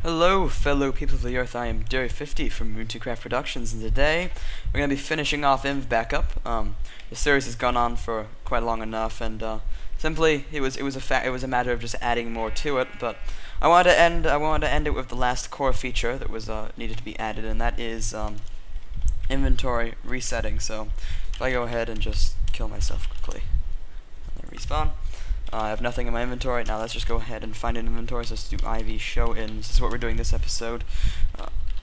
Hello, fellow people of the Earth. I am Derry50 from Runecodes Productions, and today we're going to be finishing off InvBackup. The series has gone on for quite long enough, and simply it was a matter of just adding more to it. But I wanted to end it with the last core feature that was needed to be added, and that is inventory resetting. So if I go ahead and just kill myself quickly, and then respawn. I have nothing in my inventory. Now let's just go ahead and find an inventory. So let's do IV show in. This is what we're doing this episode.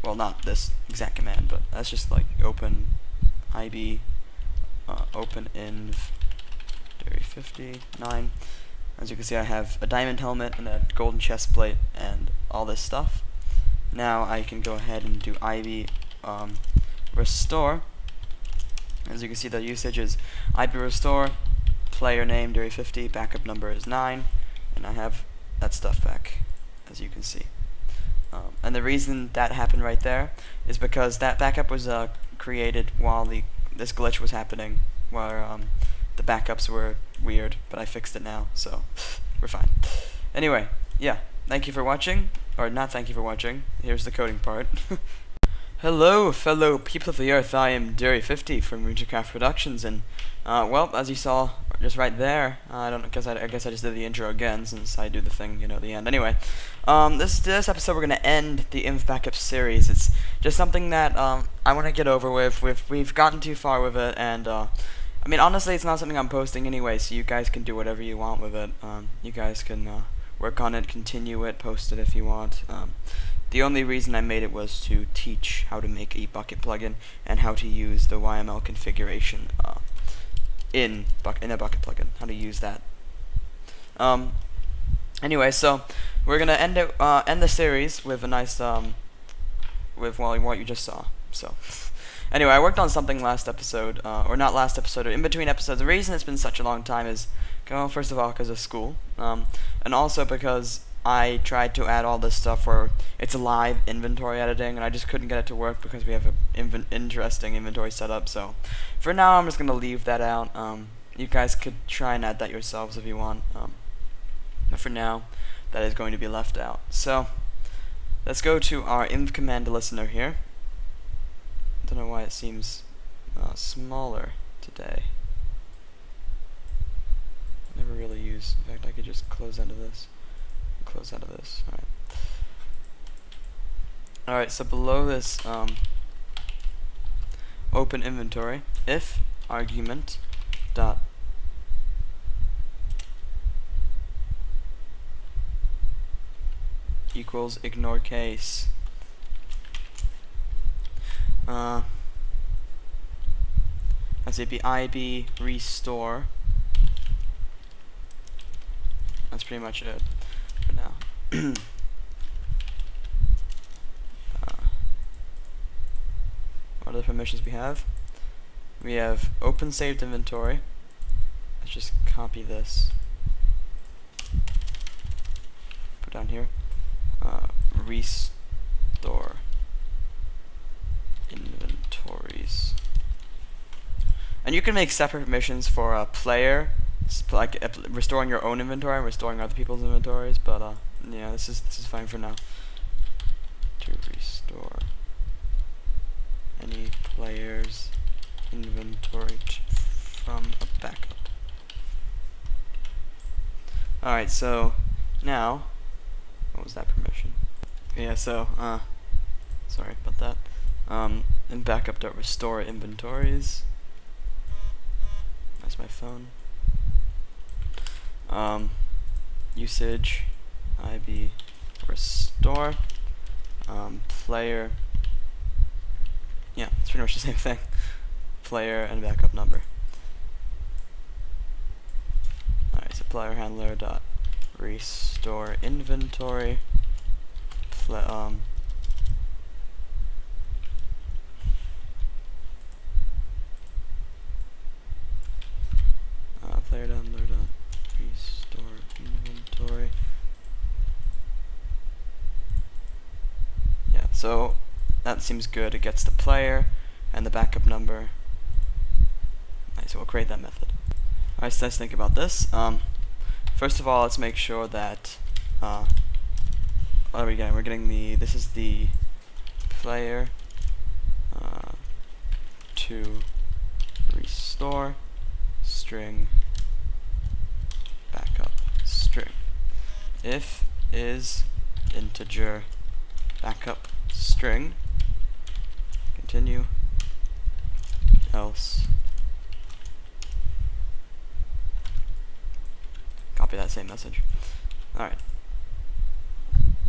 Well, not this exact command, but let's just like open IB, open inv Derry59. As you can see, I have a diamond helmet and a golden chest plate and all this stuff. Now I can go ahead and do IB restore. As you can see, the usage is IB restore. Player name Derry50, backup number is 9, and I have that stuff back, as you can see. And the reason that happened right there is because that backup was created while this glitch was happening, where the backups were weird, but I fixed it now, so we're fine. Anyway, yeah, thank you for watching, or not thank you for watching. Here's the coding part. Hello, fellow people of the Earth. I am Derry50 from Runecodes Productions, and well, as you saw just right there, I guess I just did the intro again since I do the thing, you know, at the end. Anyway, this episode we're gonna end the InvBackup series. It's just something that I want to get over with. We've gotten too far with it, and I mean, honestly, it's not something I'm posting anyway, so you guys can do whatever you want with it. You guys can work on it, continue it, post it if you want. The only reason I made it was to teach how to make a Bukkit plugin and how to use the YML configuration in a Bukkit plugin. How to use that. Anyway, so we're gonna end the series with a nice with what you just saw. So anyway, I worked on something last episode, or not last episode, or in between episodes. The reason it's been such a long time is, well, first of all, because of school, and also because I tried to add all this stuff where it's live inventory editing, and I just couldn't get it to work because we have an interesting inventory setup. So for now, I'm just going to leave that out. You guys could try and add that yourselves if you want. But for now, that is going to be left out. So let's go to our inv command listener here. I don't know why it seems smaller today. I never really use. In fact, I could just close out of this. Alright, so below this open inventory, if argument dot equals ignore case. Let's say be IB restore. That's pretty much it for now. What are the permissions we have? We have open saved inventory. Let's just copy this. Put down here. Restore inventories. And you can make separate permissions for a player, like restoring your own inventory and restoring other people's inventories, but yeah, this is fine for now. To restore any player's inventory from a backup. Alright, so now, what was that permission? Yeah, so sorry about that. In backup.restore inventories. That's my phone. Usage IB restore player. Yeah, it's pretty much the same thing. Player and backup number. Alright, so player handler dot restore inventory player handler dot restore inventory. Yeah, so that seems good. It gets the player and the backup number. Alright, so we'll create that method. Alright, so let's think about this. First of all, let's make sure that what are we getting? We're getting this is the player to restore string backup string. If is integer backup string, continue, else. Copy that same message. Alright.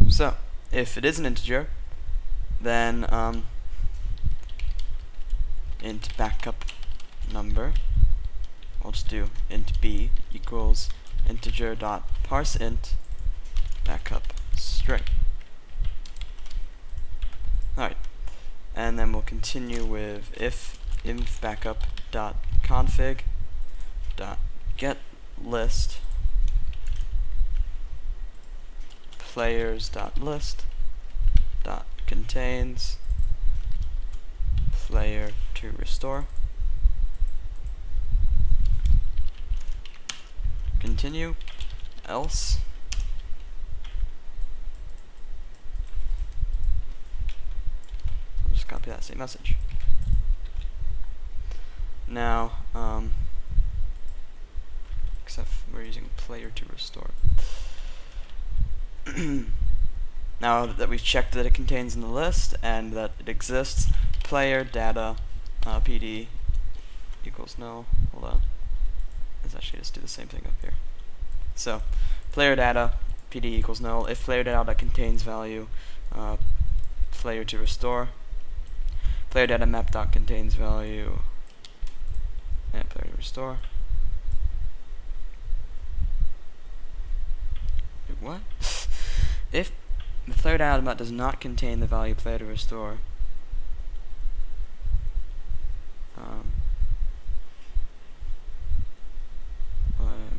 So, if it is an integer, then int backup number, we'll just do int b equals integer dot parse int backup string. Alright. And then we'll continue with if InvBackup dot config dot get list players dot list dot contains player to restore. Continue, else. I'll just copy that same message. Now, except we're using player to restore. Now that we've checked that it contains in the list and that it exists, player data PD equals null. Hold on. Let's actually just do the same thing up here. So, player data PD equals null. If player data contains value, player to restore. Player data map dot contains value, and player to restore. Wait, what? If the player data map does not contain the value player to restore, I'm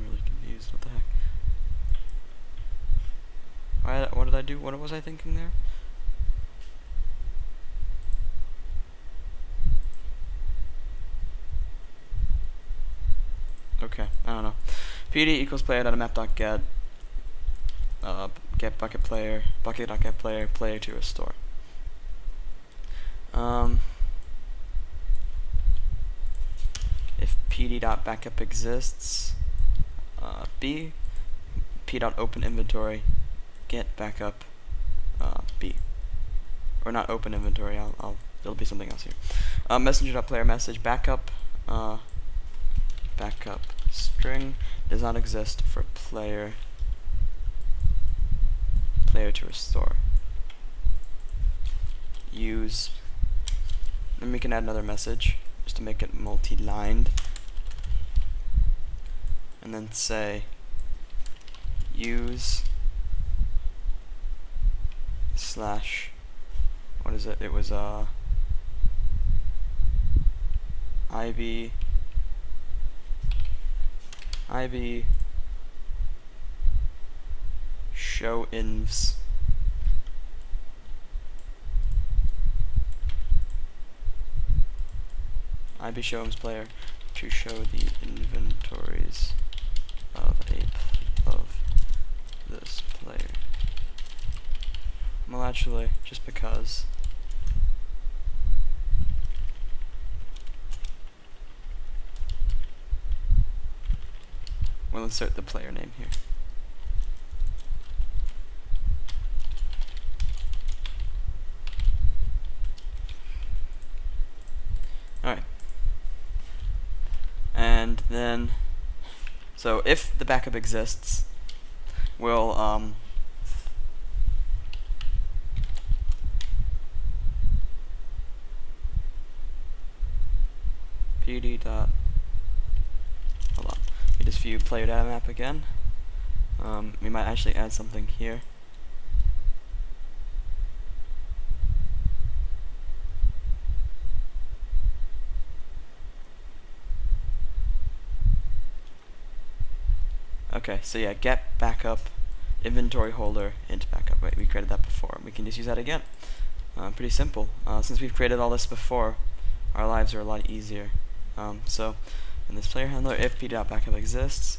really confused. What the heck? What did I do? What was I thinking there? Okay, I don't know. PD equals player.map.get get bucket player, bucket.get player, player to restore. If pd.backup exists, b p.open inventory get backup b, or not open inventory. It'll be something else here. Messenger.player message backup backup string does not exist for player to restore. Use, and we can add another message just to make it multi-lined, and then say use slash, what is it? It was IB show invs IB show invs player to show the inventories of this player. Well, actually, just because we'll insert the player name here. Alright. And then, so if the backup exists, we'll pd dot, hold on, we just view player data map again. We might actually add something here. Okay, so yeah, get backup inventory holder int backup. Wait, we created that before. We can just use that again. Pretty simple. Since we've created all this before, our lives are a lot easier. So in this player handler, if p.backup exists,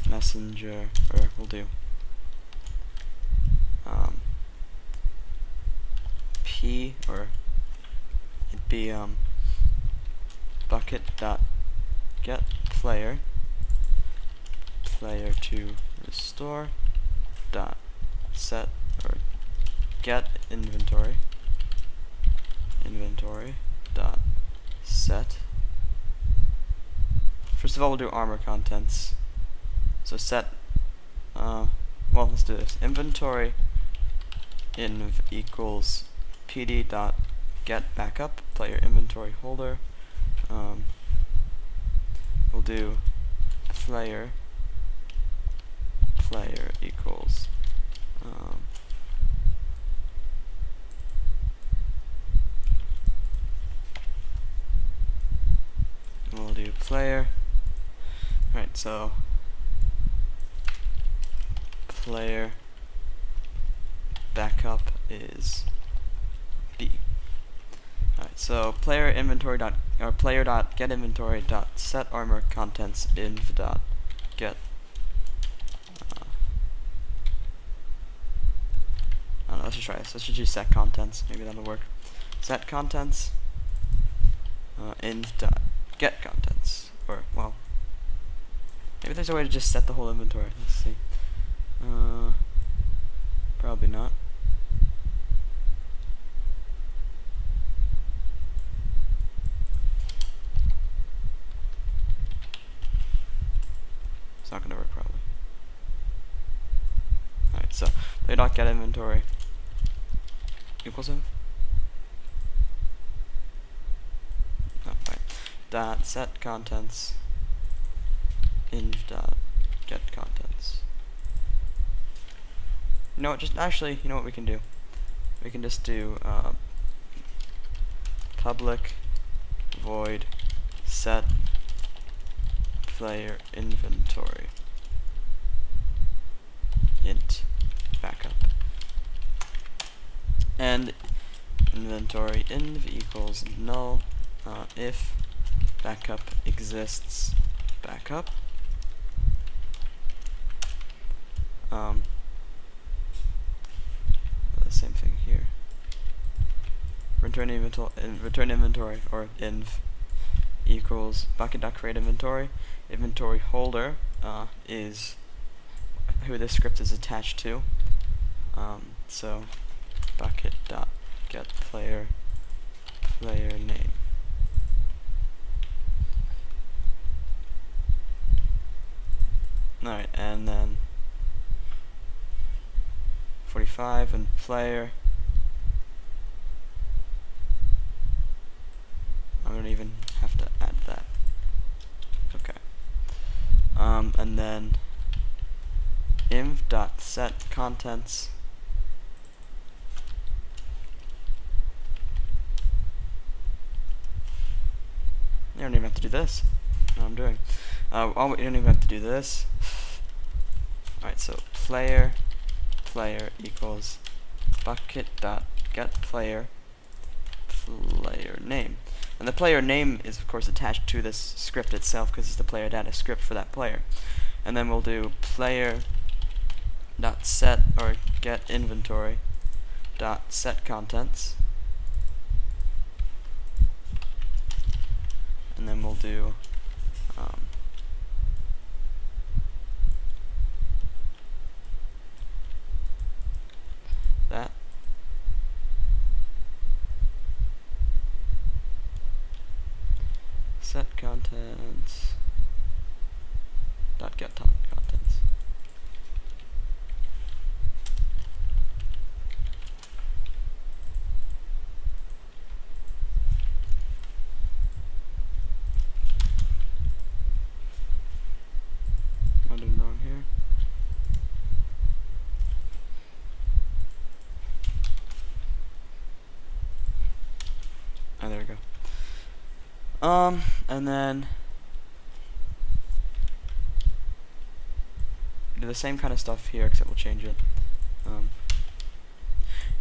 messenger, or we'll do p, or it'd be bucket.get player to restore dot set or get inventory dot set. First of all, we'll do armor contents. So set well, let's do this. Inventory inv equals pd dot get backup player inventory holder. We'll do player equals we'll do player. Alright, so player backup is B. Alright, so player inventory dot or player dot get inventory dot set armor contents inv dot get I don't know, let's just try this. Let's just use set contents, maybe that'll work. Set contents inv dot get contents, or well, maybe there's a way to just set the whole inventory. Let's see. Probably not. It's not gonna work probably. Alright, so player.get inventory equals inv. Oh, right. Dot set contents inv dot get contents. You know what, just actually, you know what we can do? We can just do public void set player inventory int backup, and inventory inv equals null if backup exists backup. The same thing here. Return inventory or inv equals bucket.create inventory. Inventory holder is who this script is attached to. So bucket.get player name. Alright, and then 45 and player. I don't even have to add that. Okay. And then inv.set contents you don't even have to do this. No, I'm doing. You don't even have to do this. Alright, so player equals bucket.get player name. And the player name is of course attached to this script itself because it's the player data script for that player. And then we'll do player dot set or get inventory dot set contents, and then we'll do that. Set contents dot get contents. Am I doing wrong here? Oh, there we go. And then do the same kind of stuff here, except we'll change it.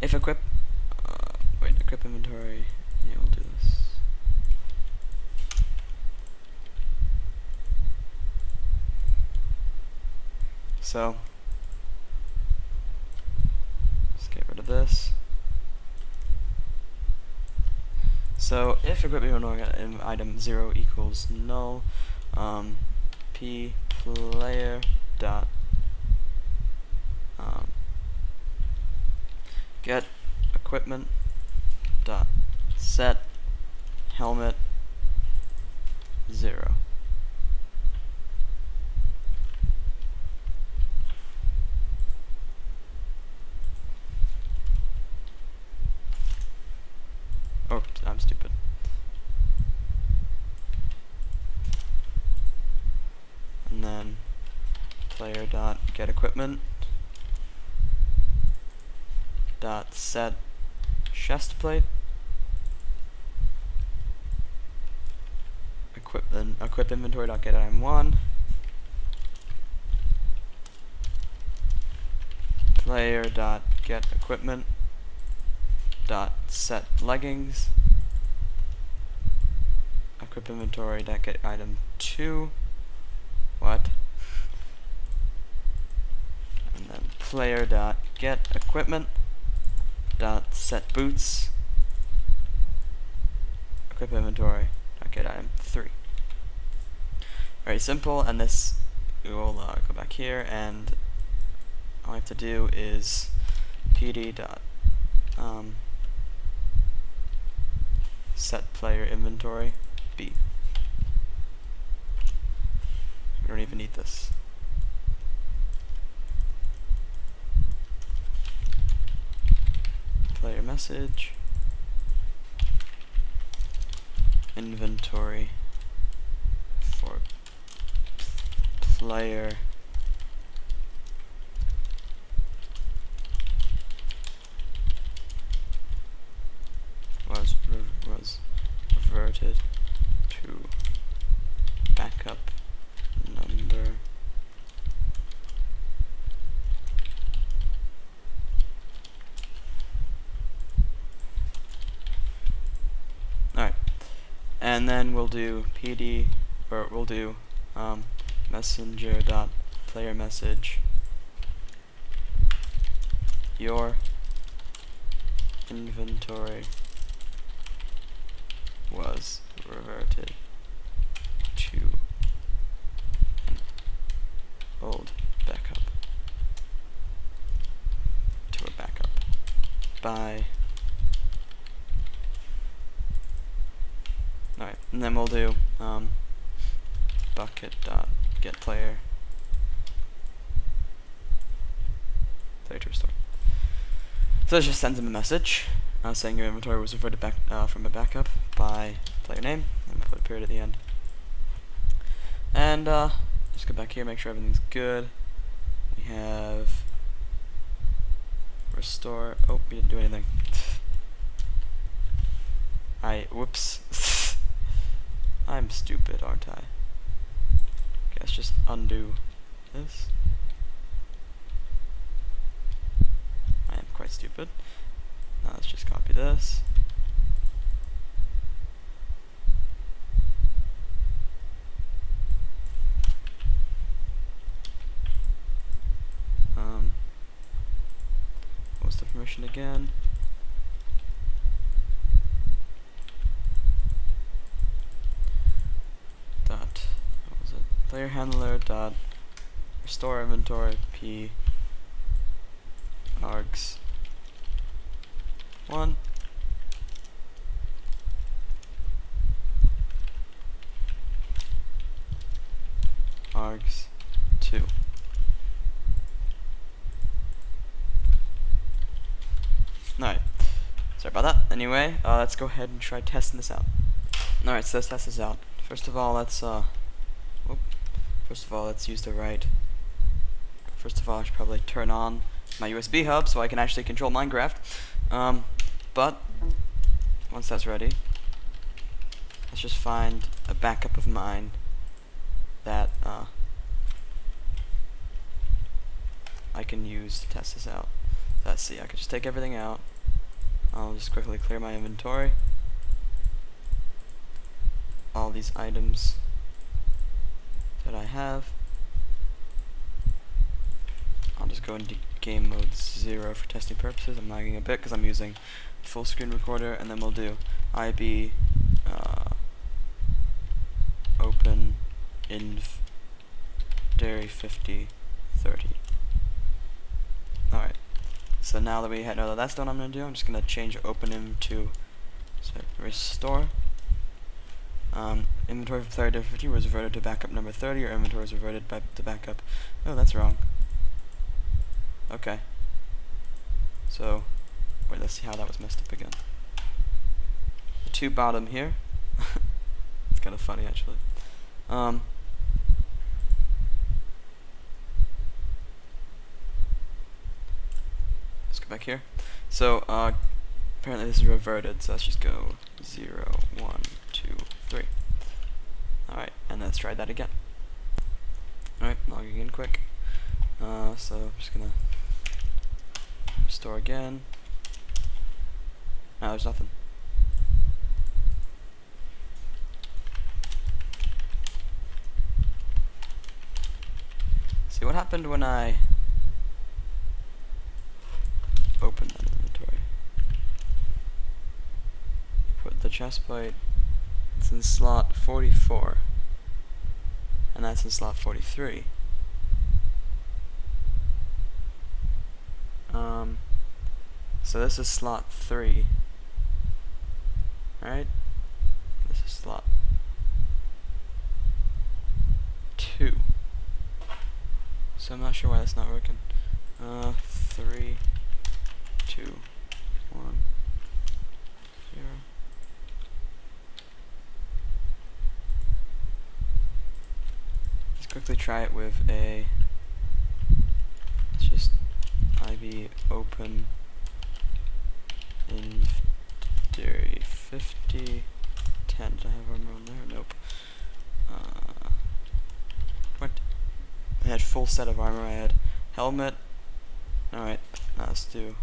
If equip inventory, yeah, we'll do this. So let's get rid of this. So if equipment item 0 equals null, p player dot get equipment dot set helmet 0. Oh, I'm stupid. And then player dot get equipment dot set chest plate equip inventory dot get item 1 player dot get equipment dot set leggings equip inventory dot get item 2 what and then player dot get equipment dot set boots equip inventory dot get item 3. Very simple, and this we will go back here, and all I have to do is pd dot set player inventory b. We don't even need this. Player message inventory for player was reverted to backup number alright, and then we'll do messenger dot player message your inventory was reverted to an old backup to a backup by alright, and then we'll do bucket dot get player to restore. So this just sends him a message saying your inventory was reverted back from a backup by player name, and we'll put a period at the end. And just go back here, make sure everything's good. We have restore. Oh, we didn't do anything. Whoops. I'm stupid, aren't I? Okay, let's just undo this. I am quite stupid. Now let's just copy this. What's the permission again? What was it? Player handler dot restore inventory p args 1 args 2. Alright, sorry about that. Anyway, let's go ahead and try testing this out. Alright, so let's test this out. First of all, let's use the right. First of all, I should probably turn on my USB hub so I can actually control Minecraft. But once that's ready, let's just find a backup of mine that I can use to test this out. Let's see, I can just take everything out. I'll just quickly clear my inventory. All these items that I have. I'll just go into game mode 0 for testing purposes. I'm lagging a bit because I'm using full screen recorder, and then we'll do IB open inv dairy 5030. Alright, so now that we know that that's done, I'm going to do, I'm just going to change openinv to restore. Inventory from 30 to 50 was reverted to backup number 30, or inventory was reverted to backup. Oh, that's wrong. Okay. So, wait, let's see how that was messed up again. The two bottom here. It's kind of funny, actually. Let's go back here. So, apparently this is reverted, so let's just go 0, 1, 2, 3. Alright, and let's try that again. Alright, logging in quick. So I'm just gonna restore again. No, there's nothing. See what happened when I opened that inventory. Put the chest plate. It's in slot 44, and that's in slot 43. So this is slot 3, right? This is slot 2. So I'm not sure why that's not working. 3, 2, 1, 0. Let's quickly try it with a. Let's just IB open in dairy 50 10. Did I have armor on there? Nope. What? I had full set of armor. I had helmet. Alright, now let's do.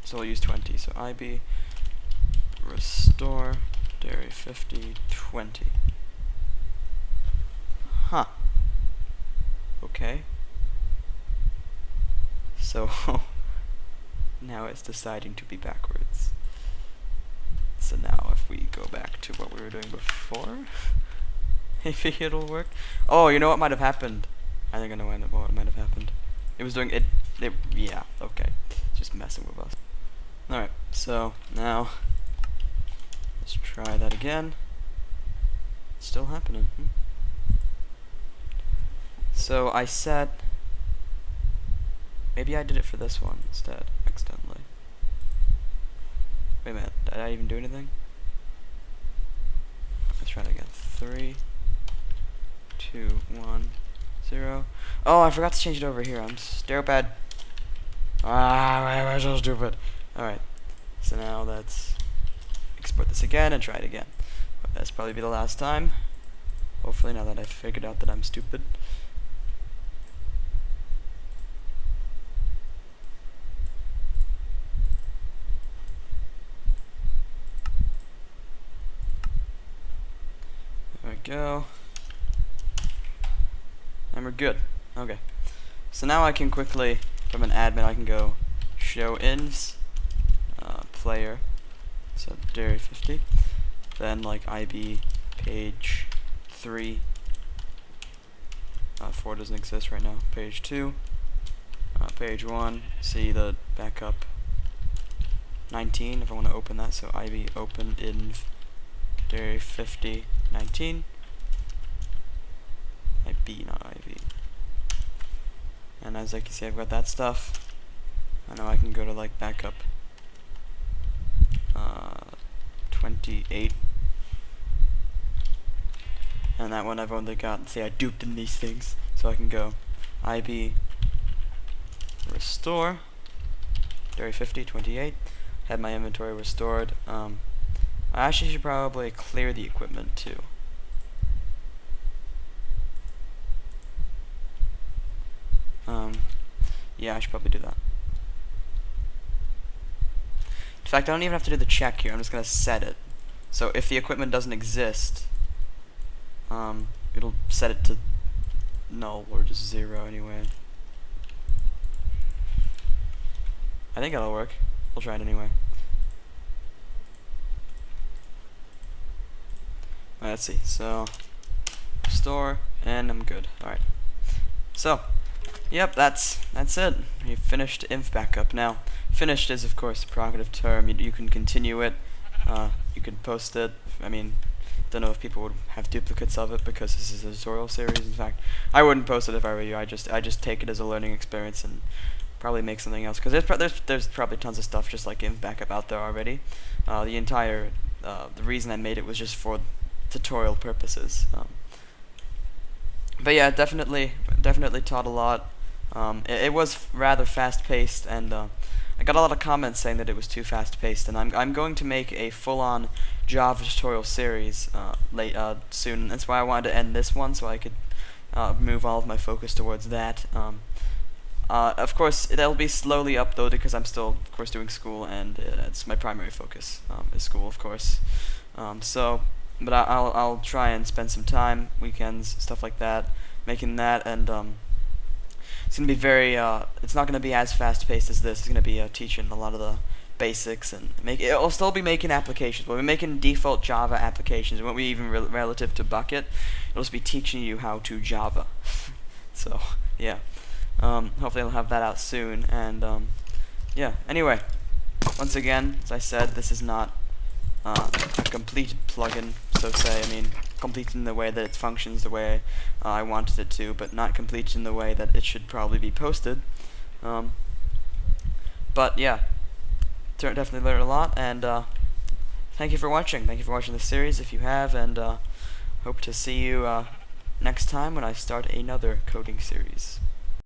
So we'll use 20. So IB restore dairy 50 20. Huh. Okay. So now it's deciding to be backwards. So now if we go back to what we were doing before, maybe it'll work. Oh, you know what might have happened? I think I know what might have happened. It was doing it. Yeah, okay. It's just messing with us. Alright, so now let's try that again. It's still happening. So I set. Maybe I did it for this one instead, accidentally. Wait a minute, did I even do anything? Let's try it again. 3, 2, 1, 0. Oh, I forgot to change it over here. I'm stupid. Why am I so stupid? Alright, so now let's export this again and try it again. But that's probably be the last time. Hopefully, now that I've figured out that I'm stupid. There we go. And we're good. Okay. So now I can quickly, from an admin, I can go show invs, player, so dairy 50, then like IB page 3, 4 doesn't exist right now, page 2, page 1, see the backup 19 if I want to open that, so IB open inv dairy 50 19, IB, not IB. And as I can see, I've got that stuff. I know I can go to like backup 28, and that one I've only got. See, I duped in these things, so I can go IB restore dairy 50 28. Had my inventory restored. I actually should probably clear the equipment too. Yeah, I should probably do that. In fact, I don't even have to do the check here. I'm just gonna set it. So if the equipment doesn't exist, it'll set it to null or just 0 anyway. I think that'll work. We'll try it anyway. let's see. So restore, and I'm good. All right. So, yep, that's it. We've finished InvBackup. Now, finished is of course a prerogative term. You can continue it. You can post it. I mean, don't know if people would have duplicates of it because this is a tutorial series. In fact, I wouldn't post it if I were you. I just take it as a learning experience and probably make something else, because there's probably tons of stuff just like InvBackup out there already. The reason I made it was just for tutorial purposes. But yeah, definitely taught a lot. It was rather fast-paced, and I got a lot of comments saying that it was too fast-paced, and I'm going to make a full-on Java tutorial series soon. That's why I wanted to end this one, so I could move all of my focus towards that. Of course, it'll be slowly uploaded because I'm still, of course, doing school, and it's my primary focus is school, of course. But I'll try and spend some time, weekends, stuff like that, making that, and it's gonna be very. It's not gonna be as fast-paced as this. It's gonna be teaching a lot of the basics, and it'll still be making applications. We'll be making default Java applications. It won't be even relative to Bukkit. It'll just be teaching you how to Java. So yeah. Hopefully I'll have that out soon, and yeah, anyway, once again, as I said, this is not a completed plugin, so say. I mean, complete in the way that it functions the way I wanted it to, but not complete in the way that it should probably be posted. But yeah, definitely learned a lot, and thank you for watching. Thank you for watching this series if you have, and hope to see you next time when I start another coding series.